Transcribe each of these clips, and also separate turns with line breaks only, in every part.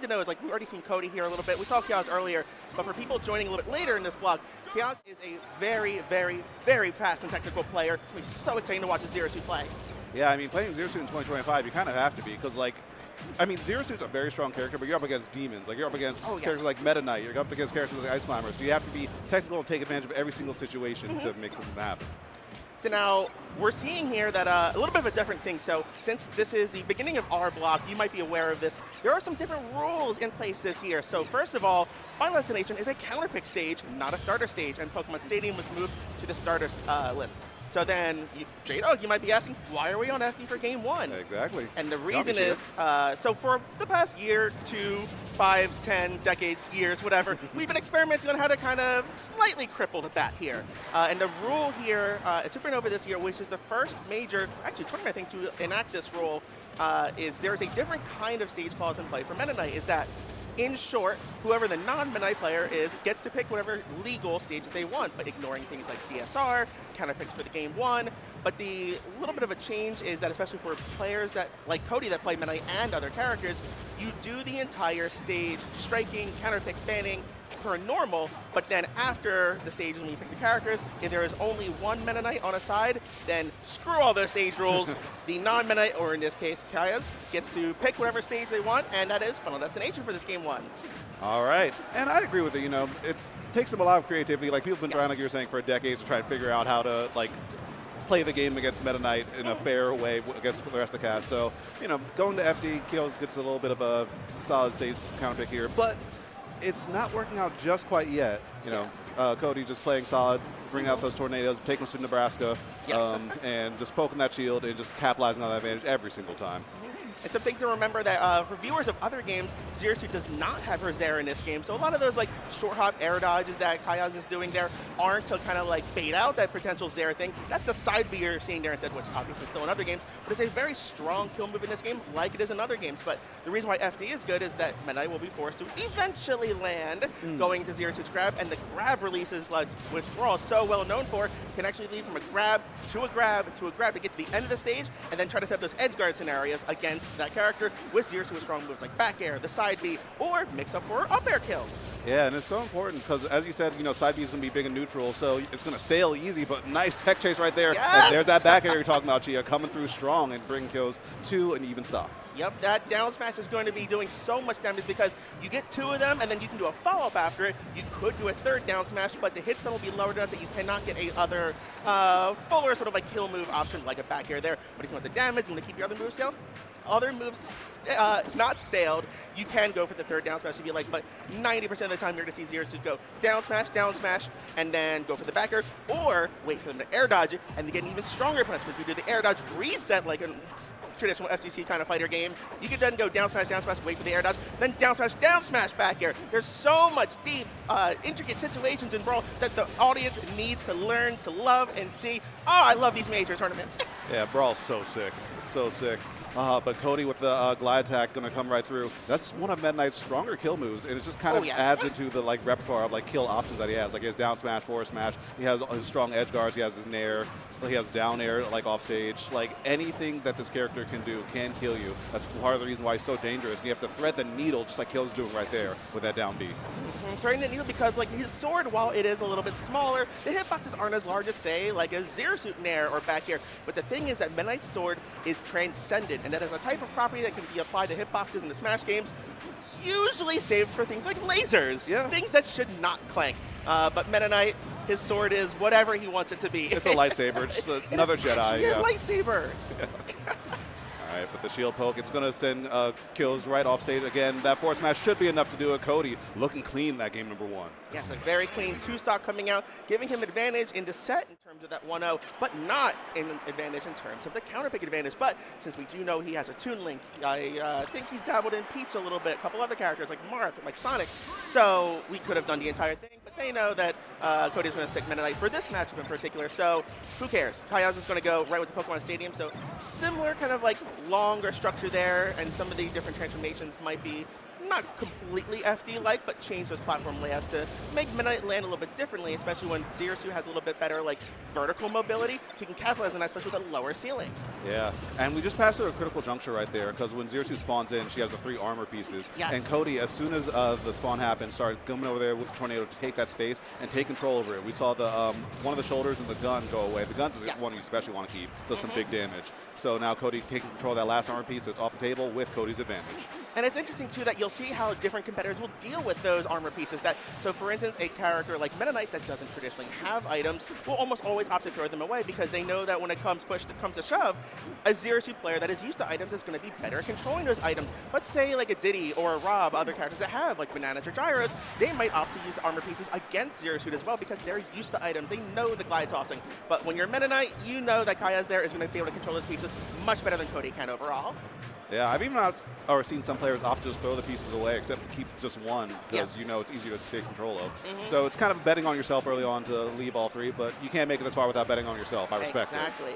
need to know is, like, we've already seen Cody here a little bit. We saw Kyoz earlier, but for people joining a little bit later in this block, Kyoz is a very, very, very fast and technical player. It's so exciting to watch Zero Suit play.
Yeah, I mean, playing Zero Suit in 2025, you kind of have to be, because, like, I mean, Zero Suit's a very strong character, but you're up against demons. Like, you're up against characters like Meta Knight. You're up against characters like Ice Climber. So you have to be technical and take advantage of every single situation to make something happen.
So now we're seeing here that a little bit of a different thing. So since this is the beginning of our block, you might be aware of this. There are some different rules in place this year. So first of all, Final Destination is a counterpick stage, not a starter stage, and Pokemon Stadium was moved to the starter list. So then, J-Dog, you might be asking, why are we on FD for Game 1?
Exactly.
And the reason is, so for the past year, 2, 5, 10 decades, years, whatever, we've been experimenting on how to kind of slightly cripple the bat here. And the rule here at Supernova this year, which is the first major, actually tournament, I think, to enact this rule, is there's a different kind of stage clause in play for Meta Knight, is that in short, whoever the non-Meta Knight player is gets to pick whatever legal stage that they want, but ignoring things like DSR, counterpicks for the Game 1. But the little bit of a change is that, especially for players that like Cody that play Meta Knight and other characters, you do the entire stage striking, counterpick, banning, per normal, but then after the stages when you pick the characters, if there is only one Meta Knight on a side, then screw all those stage rules. The non-Meta Knight, or in this case, Kyoz, gets to pick whatever stage they want, and that is Final Destination for this Game 1.
All right, and I agree with it. You know, it takes them a lot of creativity. Like, people have been trying, like you were saying, for decades to try and figure out how to, like, play the game against Meta Knight in a fair way against the rest of the cast. So, you know, going to FD, Kyoz gets a little bit of a solid stage counterpick here, but it's not working out just quite yet. You know, Cody just playing solid, bringing out those tornadoes, taking us to Nebraska, and just poking that shield and just capitalizing on that advantage every single time.
And some things to remember that for viewers of other games, Zero Suit does not have her Zera in this game. So a lot of those like short hop air dodges that Kyoz is doing there aren't to kind of like bait out that potential Zera thing. That's the side B you're seeing there instead, which obviously is still in other games. But it's a very strong kill move in this game, like it is in other games. But the reason why FD is good is that Meta Knight will be forced to eventually land going to Zero Suit's grab. And the grab releases, which we're all so well known for, can actually lead from a grab to a grab to a grab to get to the end of the stage and then try to set up those edge guard scenarios against that character with Zero Suit with strong moves like back air, the side B, or mix up for up air kills.
Yeah, and it's so important because, as you said, you know, side B is going to be big and neutral, so it's going to stale easy, but nice tech chase right there.
Yes!
And there's that back air you're talking about, Chia, coming through strong and bringing kills to an even stop.
Yep, that down smash is going to be doing so much damage because you get 2 of them and then you can do a follow-up after it. You could do a third down smash, but the hit stun will be lower enough that you cannot get a other fuller sort of like kill move option like a back air there. But if you want the damage, you want to keep your other moves not staled, you can go for the third down smash if you like, but 90% of the time you're going to see Zero Suit go down smash, and then go for the backer, or wait for them to air dodge it, and to get an even stronger punch. If you do the air dodge reset like a traditional FGC kind of fighter game, you can then go down smash, wait for the air dodge, then down smash, back air. There's so much deep, intricate situations in Brawl that the audience needs to learn to love and see. Oh, I love these major tournaments.
Yeah, Brawl's so sick. It's so sick. But Cody with the glide attack going to come right through. That's one of Meta Knight's stronger kill moves, and it just kind of adds into the like repertoire of like kill options that he has. Like he has down smash, forward smash. He has his strong edge guards. He has his nair. He has down air like off stage. Like anything that this character can do can kill you. That's part of the reason why he's so dangerous. And you have to thread the needle just like Kyo's doing right there with that down B.
Threading the needle because like his sword, while it is a little bit smaller, the hitboxes aren't as large as say like a Zero Suit nair or back air. But the thing is that Meta Knight's sword is transcendent, and that is a type of property that can be applied to hitboxes in the Smash games, usually saved for things like lasers, things that should not clank. But Meta Knight, his sword is whatever he wants it to be.
It's a lightsaber, just another Jedi.
Yeah, lightsaber.
All right, but the shield poke, it's going to send Kyoz right off stage again. That forward smash should be enough to do it. Cody looking clean that game number 1.
Yes, a very clean 2-stock coming out, giving him advantage in the set in terms of that 1-0, but not an advantage in terms of the counterpick advantage. But since we do know he has a Toon Link, I think he's dabbled in Peach a little bit, a couple other characters like Marth and like Sonic, so we could have done the entire thing. But they know that Cody's going to stick Meta Knight for this matchup in particular, so who cares? Kyoz is going to go right with the Pokemon Stadium, so similar kind of like longer structure there, and some of the different transformations might be not completely FD-like, but change those platform layouts to make Meta Knight land a little bit differently, especially when ZSS has a little bit better like vertical mobility, so you can capitalize on that, especially with a lower ceiling.
Yeah, and we just passed through a critical juncture right there, because when ZSS spawns in, she has the 3 armor pieces.
Yes.
And Cody, as soon as the spawn happened, started coming over there with the tornado to take that space and take control over it. We saw the one of the shoulders and the gun go away. The gun's the one you especially want to keep, does some big damage. So now Cody taking control of that last armor piece that's off the table with Cody's advantage.
And it's interesting too that you'll see how different competitors will deal with those armor pieces. So for instance, a character like Meta Knight that doesn't traditionally have items will almost always opt to throw them away because they know that when it comes to shove, a ZSS player that is used to items is going to be better at controlling those items. Let's say like a Diddy or a Rob, other characters that have like bananas or gyros, they might opt to use the armor pieces against ZSS as well because they're used to items. They know the glide tossing. But when you're Meta Knight, you know that Kyoz there is going to be able to control those pieces much better than Cody can overall.
Yeah, I've even seen some players opt to just throw the pieces away, except keep just one, because you know it's easier to take control of. So it's kind of betting on yourself early on to leave all 3, but you can't make it this far without betting on yourself. I respect it.
Exactly.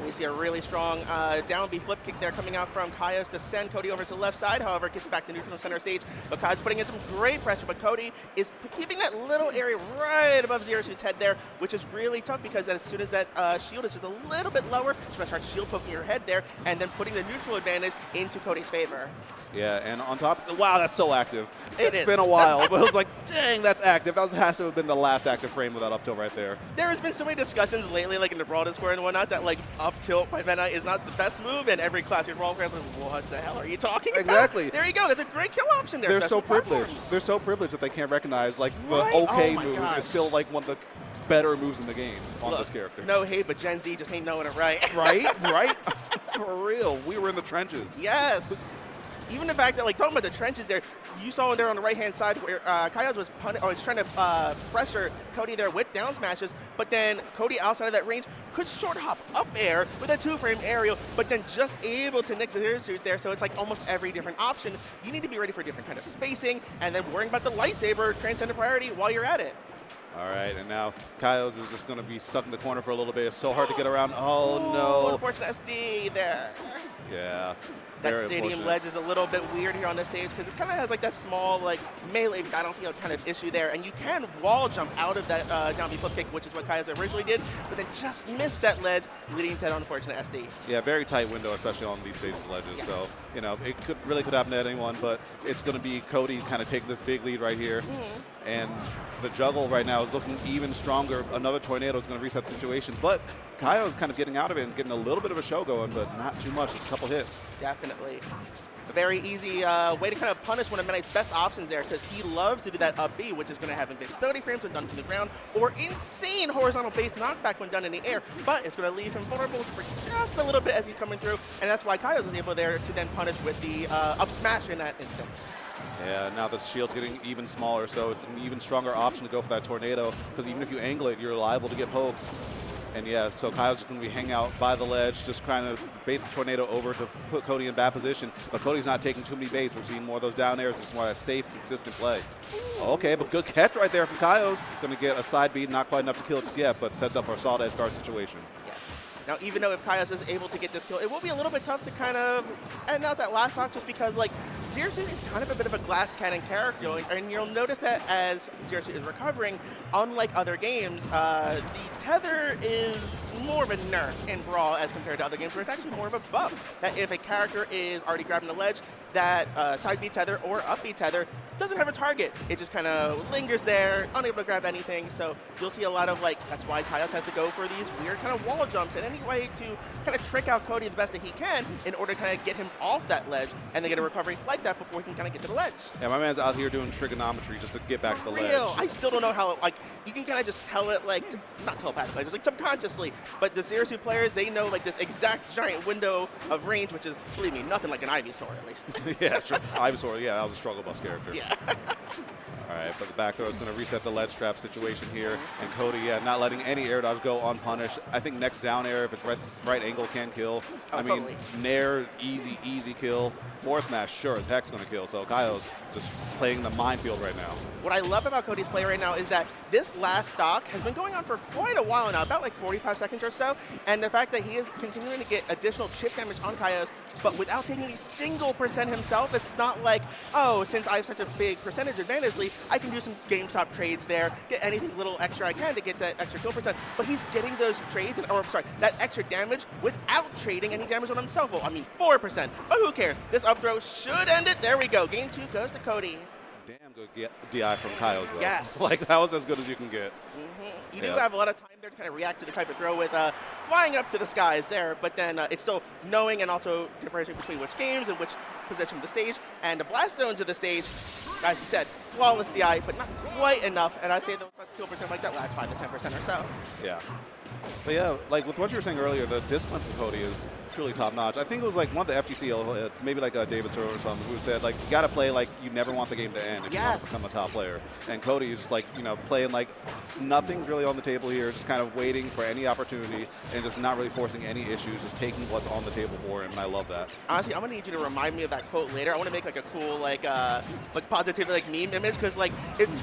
We see a really strong down B flip kick there coming out from Kyoz to send Cody over to the left side. However, gets back to neutral center stage. But Kyoz putting in some great pressure. But Cody is keeping that little area right above ZSS's head there, which is really tough because as soon as that shield is just a little bit lower, she's going to start shield poking your head there and then putting the neutral advantage into Cody's favor.
Yeah, and on top, wow, that's so active. It's
is.
been a while, but it was like, dang, that's active. That has to have been the last active frame with that up tilt right there.
There has been so many discussions lately, like in the Brawl Discord and whatnot, that like up tilt by Meta Knight is not the best move, and every classic Brawl fan is like, what the hell are you talking about?
Exactly.
There you go. That's a great kill option there.
They're so privileged.
Platforms.
They're so privileged that they can't recognize like the
Right?
okay
Oh my
move
gosh.
is still like one of the better moves in the game on
Look,
this character.
No hate, but Gen Z just ain't knowing it right.
Right? Right? For real. We were in the trenches.
Yes. Even the fact that, like, talking about the trenches there, you saw there on the right-hand side where Kyoz was trying to pressure Cody there with down smashes, but then Cody outside of that range could short hop up air with a 2-frame aerial, but then just able to nix the air suit there, so it's like almost every different option. You need to be ready for different kind of spacing, and then worrying about the lightsaber transcendent priority while you're at it.
All right, and now Kyoz is just going to be stuck in the corner for a little bit. It's so hard to get around. Oh, no.
Unfortunate SD there.
Yeah.
That
very
stadium
unfortunate.
ledge is a little bit weird here on this stage because it kind of has like that small like melee battlefield kind of issue there, and you can wall jump out of that down B flip kick, which is what Kyoz originally did, but then just missed that ledge, leading to that unfortunate SD.
Yeah, very tight window, especially on these stages ledges. Yeah. So, you know, it really could happen to anyone, but it's going to be Cody kind of taking this big lead right here. And the juggle right now is looking even stronger. Another tornado is going to reset the situation, but Kyoz is kind of getting out of it and getting a little bit of a show going, but not too much. Just a couple hits.
Definitely. A very easy way to kind of punish one of Meta Knight's best options there, because he loves to do that up B, which is going to have invincibility frames when done to the ground, or insane horizontal base knockback when done in the air, but it's going to leave him vulnerable for just a little bit as he's coming through, and that's why Kyoz was able there to then punish with the up smash in that instance.
Yeah, now the shield's getting even smaller, so it's an even stronger option to go for that tornado, because even if you angle it, you're liable to get poked. And yeah, so Kyoz is going to be hanging out by the ledge, just trying to bait the tornado over to put Cody in bad position. But Cody's not taking too many baits. We're seeing more of those down airs, just more of that safe, consistent play. Okay, but good catch right there from Kyoz. Going to get a side beat, not quite enough to kill it just yet, but sets up our solid edge guard situation.
Yes. Now, even though if Kyoz is able to get this kill, it will be a little bit tough to kind of end out that last stock, just because like ZSS is kind of a bit of a glass cannon character, and you'll notice that as ZSS is recovering, unlike other games, the tether is more of a nerf in Brawl as compared to other games where it's actually more of a buff. That if a character is already grabbing the ledge, that side B tether or up B tether doesn't have a target. It just kind of lingers there, unable to grab anything. So you'll see a lot of like, that's why Kyoz has to go for these weird kind of wall jumps and any way to kind of trick out Cody the best that he can in order to kind of get him off that ledge and then get a recovery like that before he can kind of get to the ledge.
Yeah, my man's out here doing trigonometry just to get back to the ledge.
I still don't know how, like, you can kind of just tell it, like, not telepathically, just like subconsciously, but the ZSS players, they know like this exact giant window of range, which is, believe me, nothing like an Ivysaur at least.
Yeah, true. Ivysaur, yeah, that was a struggle bus character.
Yeah.
All right, but the back throw is going to reset the ledge trap situation here. And Cody, yeah, not letting any air dodge go unpunished. I think next down air, if it's right angle, can kill.
Oh,
I mean,
totally.
Nair, easy kill. Force smash, sure as heck's going to kill. So Kyoz just playing the minefield right now.
What I love about Cody's play right now is that this last stock has been going on for quite a while now, about like 45 seconds or so, and the fact that he is continuing to get additional chip damage on Kyoz but without taking a single percent himself. It's not like, oh, since I have such a big percentage advantage lead, I can do some GameStop trades there, get anything little extra I can to get that extra kill percent. But he's getting those trades, or sorry, that extra damage without trading any damage on himself. Well, I mean 4%, but who cares? This up throw should end it. There we go. Game 2 goes to Cody.
Damn good DI from Kyoz, though.
Yes.
Like, that was as good as you can get.
You do have a lot of time there to kind of react to the type of throw with flying up to the skies there, but then it's still knowing and also differentiating between which games and which position of the stage, and the blast zones of the stage, as you said, flawless DI, but not quite enough, and I'd say the kill percent like that last 5 to 10% or so.
Yeah. But yeah, like with what you were saying earlier, the discipline from Cody is truly top notch. I think it was like one of the FGC, maybe like David Searle or something, who said like you got to play like you never want the game to end if you want to become a top player. And Cody is just like, you know, playing like nothing's really on the table here, just kind of waiting for any opportunity and just not really forcing any issues, just taking what's on the table for him. And I love that.
Honestly, I'm gonna need you to remind me of that quote later. I want to make like a cool like positive like meme image, because like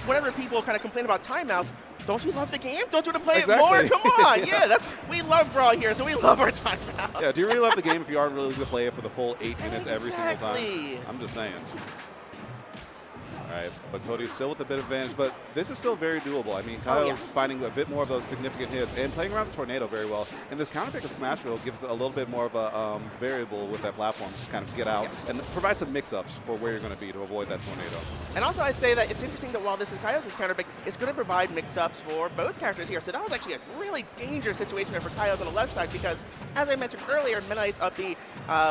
whenever people kind of complain about timeouts, don't you love the game? Don't you want to play it more? Come on, yeah, we love Brawl here, so we love our timeouts.
Yeah, do you really love the game if you aren't really going to play it for the full 8 minutes every single time? I'm just saying. All right, but Cody's still with a bit of advantage, but this is still very doable. I mean, Kyoz finding a bit more of those significant hits and playing around the tornado very well. And this counter pick of Smashville gives a little bit more of a variable with that platform, just kind of get out and provide some mix-ups for where you're going to be to avoid that tornado. And
also, I say that it's interesting that while this is Kyoz's counter pick, it's going to provide mix-ups for both characters here. So that was actually a really dangerous situation for Kyoz on the left side, because, as I mentioned earlier, Meta Knight's up B,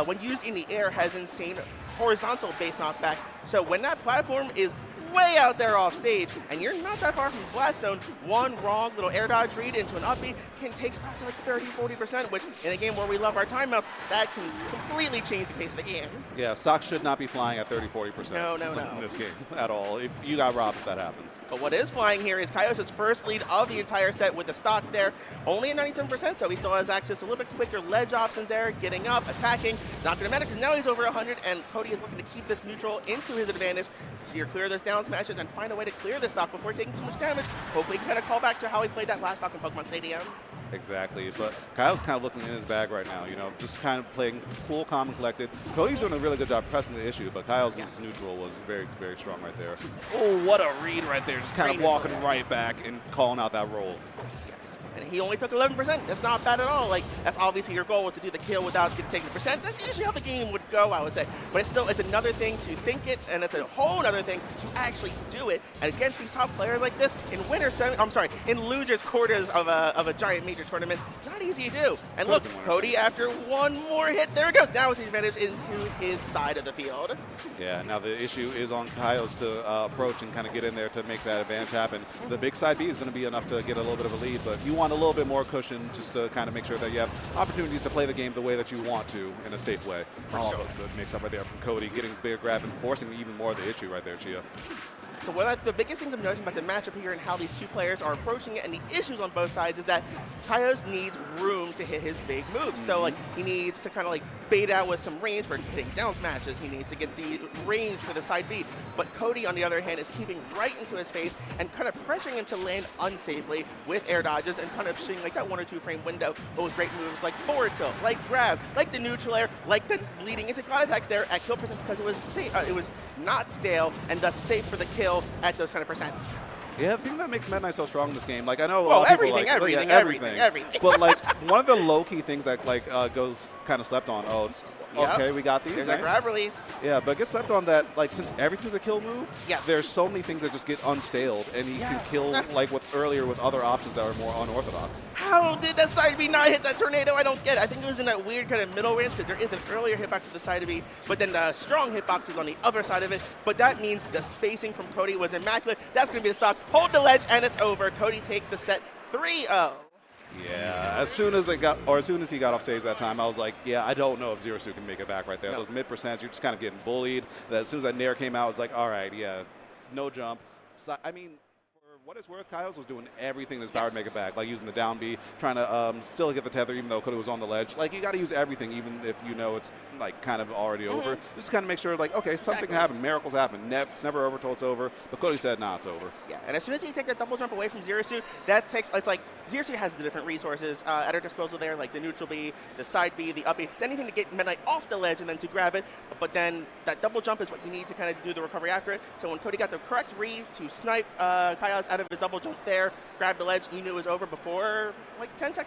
when used in the air, has insane horizontal base knockback. So when that platform is way out there off stage, and you're not that far from the blast zone, one wrong little air dodge read into an up B can take stocks to like 30–40%, which in a game where we love our timeouts, that can completely change the pace of the game.
Yeah, stocks should not be flying at 30–40%.
No.
In this game at all. If you got robbed if that happens.
But what is flying here is Kyoz's first lead of the entire set with the stock there, only at 97%, so he still has access to a little bit quicker ledge options there, getting up, attacking. Not going to matter because now he's over 100, and Cody is looking to keep this neutral into his advantage. See her clear those down smashes and find a way to clear this stock before taking too much damage. Hopefully he can kind of call back to how he played that last stock in Pokemon Stadium.
Exactly, but Kyle's kind of looking in his bag right now, you know, just kind of playing cool, calm, and collected. Cody's doing a really good job pressing the issue, but Kyle's neutral was very, very strong right there. Oh, what a read right there, just kind of walking right back and calling out that roll.
And he only took 11%. That's not bad at all. Like, that's obviously your goal, was to do the kill without taking percent. That's usually how the game would go, I would say. But it's still, it's another thing to think it, and it's a whole other thing to actually do it. And against these top players like this, in losers quarters of a giant major tournament, not easy to do. And look, Cody, after one more hit, there it goes. Now it's the advantage into his side of the field.
Yeah, now the issue is on Kyoz to approach and kind of get in there to make that advantage happen. The big side B is going to be enough to get a little bit of a lead, but you want a little bit more cushion just to kind of make sure that you have opportunities to play the game the way that you want to in a safe way. Oh, the mix-up right there from Cody, getting bigger grab and forcing even more of the issue right there, Chia.
So the biggest things I'm noticing about the matchup here and how these two players are approaching it and the issues on both sides is that Kyoz needs room to hit his big moves. So like he needs to kind of like bait out with some range for hitting down smashes. He needs to get the range for the side B. But Cody, on the other hand, is keeping right into his face and kind of pressuring him to land unsafely with air dodges and kind of shooting like that 1 or 2 frame window. Those great moves like forward tilt, like grab, like the neutral air, like the leading into cloud attacks there at kill percent, because it was safe, it was not stale and thus safe for the kill at those kind of percents.
Yeah, the thing that makes Meta Knight so strong in this game, like I know
everything.
But like one of the low-key things that like goes kind of slept on, okay, we got these.
There's that grab release.
Yeah, but it gets slept on that, like, since everything's a kill move, there's so many things that just get unstaled, and he can kill, like, earlier with other options that are more unorthodox.
How did that side B not hit that tornado? I don't get it. I think it was in that weird kind of middle range, because there is an earlier hitbox to the side of B, but then the strong hitbox is on the other side of it. But that means the spacing from Cody was immaculate. That's going to be the stock. Hold the ledge, and it's over. Cody takes the set 3-0.
Yeah, as soon as he got off stage that time, I was like, yeah, I don't know if ZeroSu can make it back right there. Those mid-percents, you're just kind of getting bullied. As soon as that nair came out, I was like, all right, yeah, no jump. So, I mean, for what it's worth, Kyoz was doing everything in his power to make it back, like using the down B, trying to still get the tether even though Cody was on the ledge. Like, you got to use everything even if you know it's like kind of already over. Just kind of make sure, like, okay, something can happen. Miracles happen. It's never over till it's over. But Cody said, nah, it's over.
Yeah, and as soon as you take that double jump away from Zerasu, that takes, it's like, Zerasu has the different resources at her disposal there, like the neutral B, the side B, the up B, anything to get Meta Knight off the ledge and then to grab it. But then that double jump is what you need to kind of do the recovery after it. So when Cody got the correct read to snipe Kyoz out of his double jump there, grab the ledge, you knew it was over before like 10 seconds